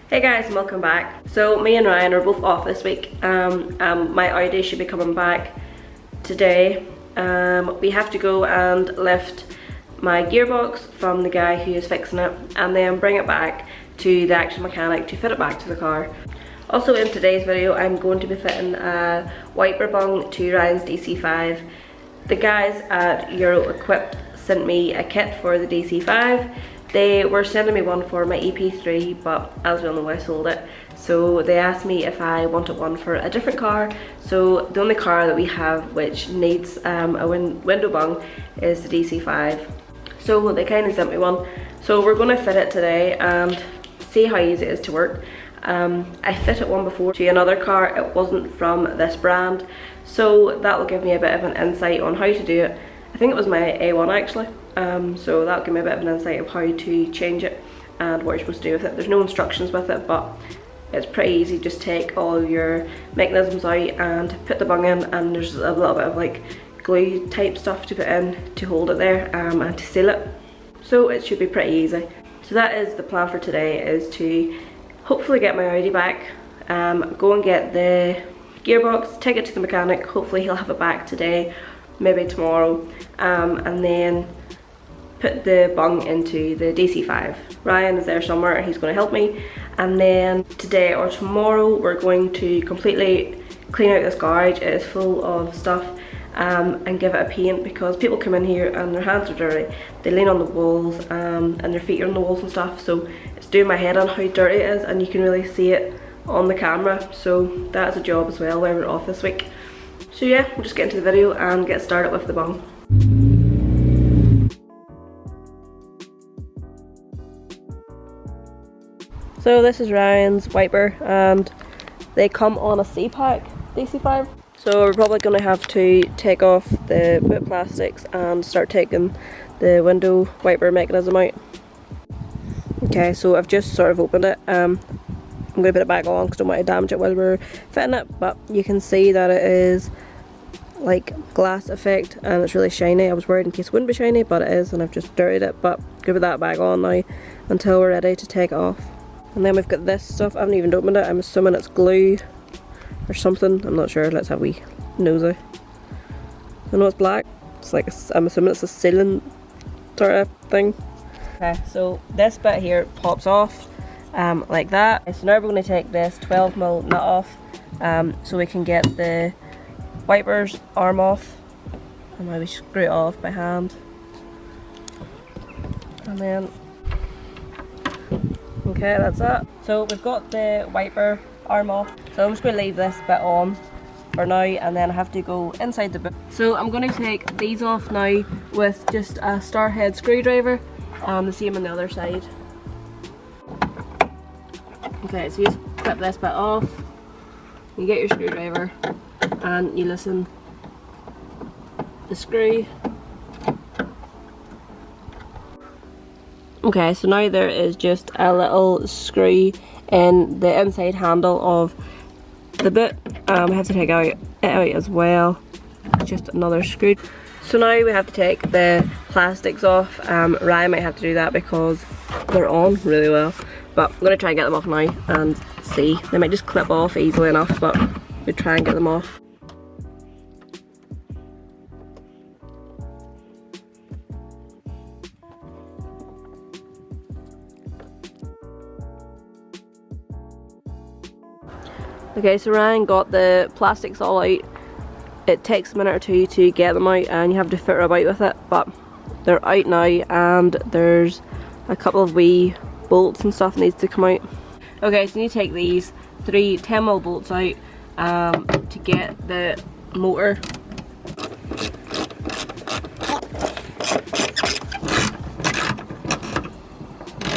Hey guys, and welcome back. So me and Ryan are both off this week. My audi should be coming back today. We have to go and lift my gearbox from the guy who is fixing it and then bring it back to the actual mechanic to fit it back to the car. Also in today's video I'm going to be fitting a wiper bung to Ryan's DC5. The guys at Euro Equip sent me a kit for the DC5. They were sending me one for my EP3, but as we all know I sold it. So they asked me if I wanted one for a different car. So the only car that we have which needs a window bung is the DC5. So they kind of sent me one. So we're going to fit it today and see how easy it is to work. I fitted one before to another car. It wasn't from this brand. So that will give me a bit of an insight on how to do it. I think it was my A1 actually. So that'll give me a bit of an insight of how to change it and what you're supposed to do with it. There's no instructions with it, but it's pretty easy. Just take all your mechanisms out and put the bung in, and there's a little bit of like glue type stuff to put in to hold it there and to seal it. So it should be pretty easy. So that is the plan for today, is to hopefully get my Audi back, go and get the gearbox, take it to the mechanic. Hopefully he'll have it back today, maybe tomorrow, and then put the bung into the DC5. Ryan is there somewhere and he's going to help me, and then today or tomorrow we're going to completely clean out this garage. It is full of stuff, and give it a paint, because people come in here and their hands are dirty. They lean on the walls and their feet are on the walls and stuff, so it's doing my head on how dirty it is, and you can really see it on the camera. So that's a job as well while we're off this week. So yeah, we'll just get into the video and get started with the bung. So this is Ryan's wiper, and they come on a C-pack DC5. So we're probably going to have to take off the boot plastics and start taking the window wiper mechanism out. Okay, so I've just sort of opened it. I'm going to put it back on because I don't want to damage it while we're fitting it, but you can see that it is like glass effect and it's really shiny. I was worried in case it wouldn't be shiny, but it is, and I've just dirtied it, but give it that back on now until we're ready to take it off. And then we've got this stuff. I haven't even opened it. I'm assuming it's glue or something. I'm not sure. Let's have a wee nosy. I know it's black. It's like I'm assuming it's a sealant sort of thing. Okay, so this bit here pops off like that. So now we're going to take this 12mm nut off, so we can get the wiper's arm off, and now we screw it off by hand, and then okay, that's it. So we've got the wiper arm off, so I'm just going to leave this bit on for now, and then I have to go inside the boot. So I'm going to take these off now with just a star head screwdriver, the same on the other side. Okay, so you just clip this bit off, you get your screwdriver and you loosen the screw. Okay, so now there is just a little screw in the inside handle of the boot. I have to take it out as well, just another screw. So now we have to take the plastics off. Ryan might have to do that because they're on really well, but I'm going to try and get them off now and see. They might just clip off easily enough, but we'll try and get them off. Okay, so Ryan got the plastics all out. It takes a minute or two to get them out and you have to fiddle about with it, but they're out now, and there's a couple of wee bolts and stuff that needs to come out. Okay, so you need to take these 3 10mm bolts out to get the motor.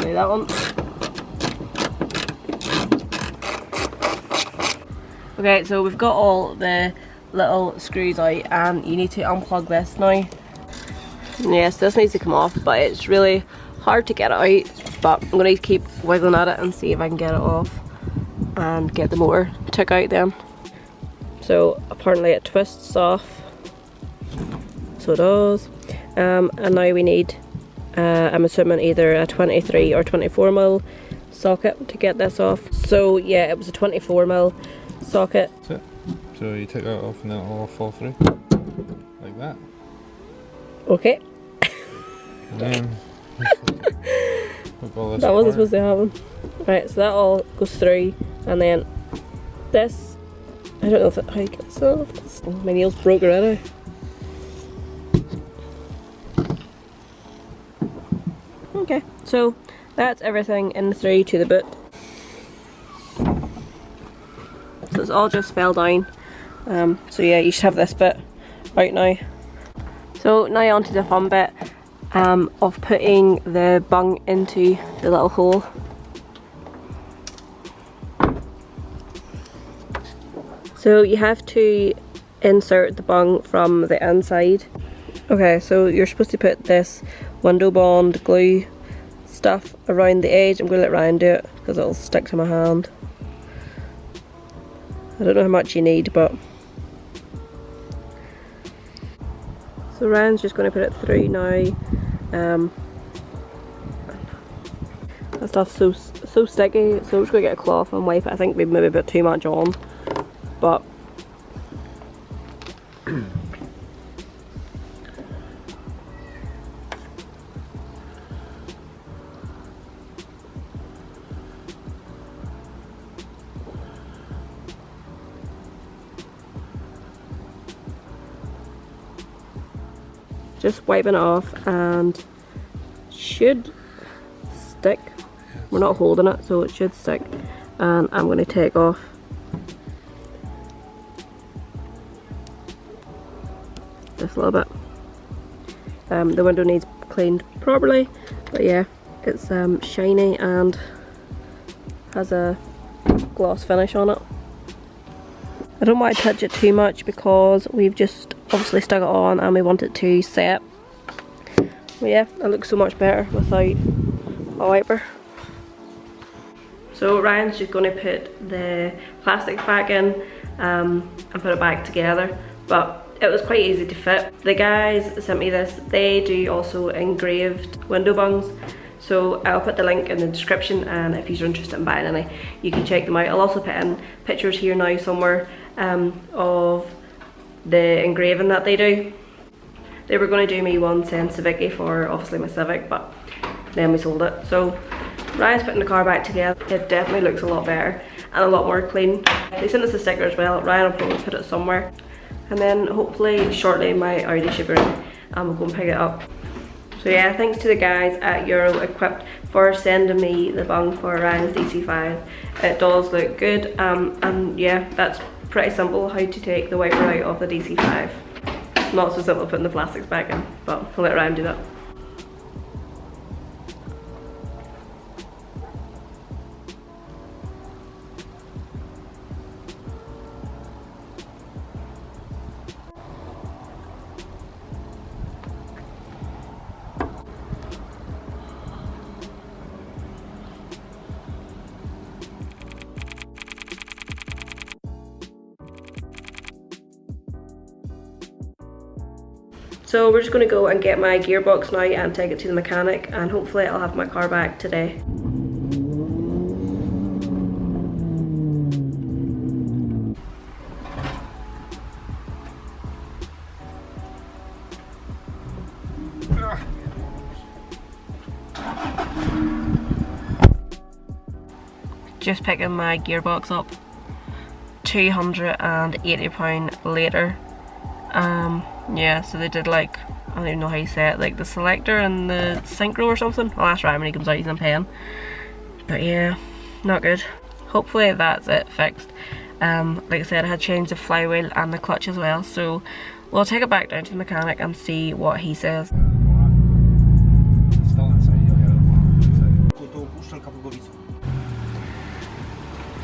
Do that one. Okay, so we've got all the little screws out, and you need to unplug this now. Yes, this needs to come off, but it's really hard to get it out, but I'm going to keep wiggling at it and see if I can get it off and get the motor took out then. So apparently it twists off, so it does, and now we need I'm assuming either a 23 or 24mm socket to get this off. So yeah, it was a 24mm socket. That's it. So you take that off and then it'll all fall through. Like that. Okay. And then hook all this that wasn't apart. supposed to happen. Right, so that all goes through, and then this, I don't know if it, how you get this off. My nails broke already. Okay, so that's everything in through to the boot. So it's all just fell down. So yeah, you should have this bit out now. So now on to the fun bit of putting the bung into the little hole. So you have to insert the bung from the inside. Okay, so you're supposed to put this window bond glue stuff around the edge. I'm going to let Ryan do it because it'll stick to my hand. I don't know how much you need, but... So Ryan's just going to put it through now. That stuff's so sticky, so I'm just going to get a cloth and wipe it. I think we've maybe put too much on, but... just wiping it off and should stick. We're not holding it, so it should stick. And I'm going to take off this little bit. The window needs cleaned properly, but yeah, it's shiny and has a gloss finish on it. I don't want to touch it too much because we've just obviously stuck it on and we want it to set. But yeah, it looks so much better without a wiper. So Ryan's just going to put the plastics back in and put it back together, but it was quite easy to fit. The guys sent me this. They do also engraved window bungs, so I'll put the link in the description, and if you're interested in buying any, you can check them out. I'll also put in pictures here now somewhere of the engraving that they do. They were going to do me one sent to Vicky for obviously my Civic, but then we sold it. So Ryan's putting the car back together. It definitely looks a lot better and a lot more clean. They sent us a sticker as well. Ryan will probably put it somewhere, and then hopefully shortly my Audi should be ready and we'll go and pick it up. So yeah, thanks to the guys at Euro Equipped for sending me the bung for Ryan's DC5. It does look good, and yeah, that's pretty simple how to take the wiper out of the DC5. It's not so simple putting the plastics back in, but I'll let Ryan do that. So we're just going to go and get my gearbox now and take it to the mechanic, and hopefully I'll have my car back today. Just picking my gearbox up. £280 later. Yeah, so they did like, I don't even know how you say it, like the selector and the synchro or something. I'll ask Ryan when he comes out, he's in paying. But yeah, not good. Hopefully that's it fixed. Like I said, I had changed the flywheel and the clutch as well, so we'll take it back down to the mechanic and see what he says.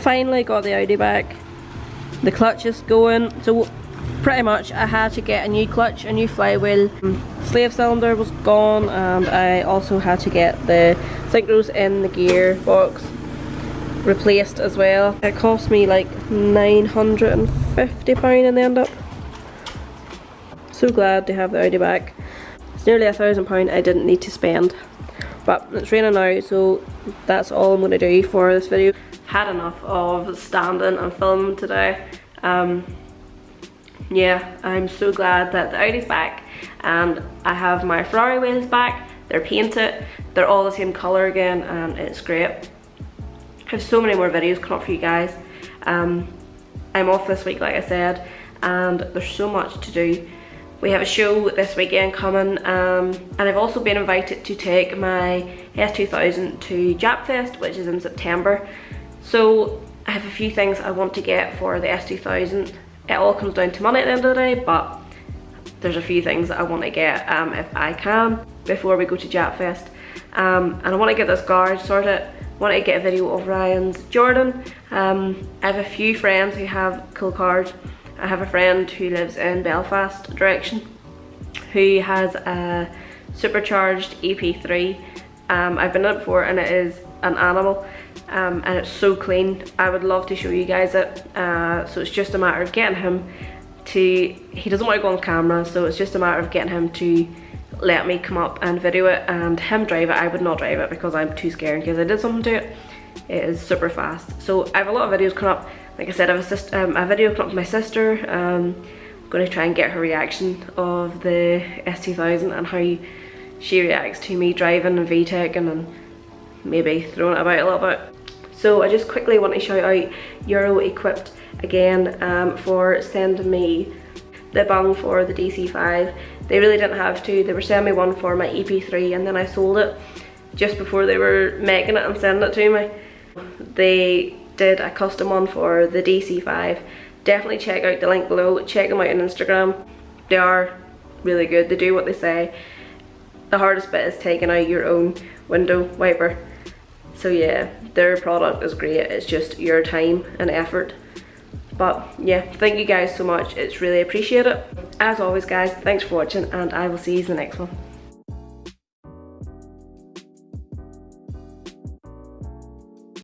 Finally got the Audi back. The clutch is going, so pretty much I had to get a new clutch, a new flywheel. Slave cylinder was gone, and I also had to get the synchros in the gearbox replaced as well. It cost me like £950 in the end up. So glad to have the Audi back. It's nearly £1,000 I didn't need to spend But it's raining now, so that's all I'm going to do for this video. Had enough of standing and filming today. Yeah, I'm so glad that the Audi's back, and I have my Ferrari wheels back. They're painted, they're all the same colour again, and it's great. I have so many more videos coming up for you guys. I'm off this week, like I said, and there's so much to do. We have a show this weekend coming, and I've also been invited to take my S2000 to Japfest, which is in September. So I have a few things I want to get for the S2000. It all comes down to money at the end of the day, but there's a few things that I want to get if I can before we go to Japfest. And I want to get this garage sorted. I want to get a video of Ryan's Jordan. I have a few friends who have cool cars. I have a friend who lives in Belfast direction who has a supercharged EP3. I've been in it before and it is an animal, and it's so clean. I would love to show you guys it. So it's just a matter of getting him to, he doesn't want to go on camera, so it's just a matter of getting him to let me come up and video it and him drive it. I would not drive it because I'm too scared in case I did something to it. It is super fast. So I have a lot of videos coming up. Like I said, I have a video coming up with my sister. I'm going to try and get her reaction of the S2000 and how she reacts to me driving and VTECing and maybe throwing it about a little bit. So I just quickly want to shout out Euro Equipped again for sending me the bung for the DC5. They really didn't have to. They were sending me one for my EP3 and then I sold it just before they were making it and sending it to me. They did a custom one for the DC5. Definitely check out the link below. Check them out on Instagram. They are really good. They do what they say. The hardest bit is taking out your own window wiper. So yeah, their product is great. It's just your time and effort. But yeah, thank you guys so much. It's really appreciated. As always guys, thanks for watching and I will see you in the next one.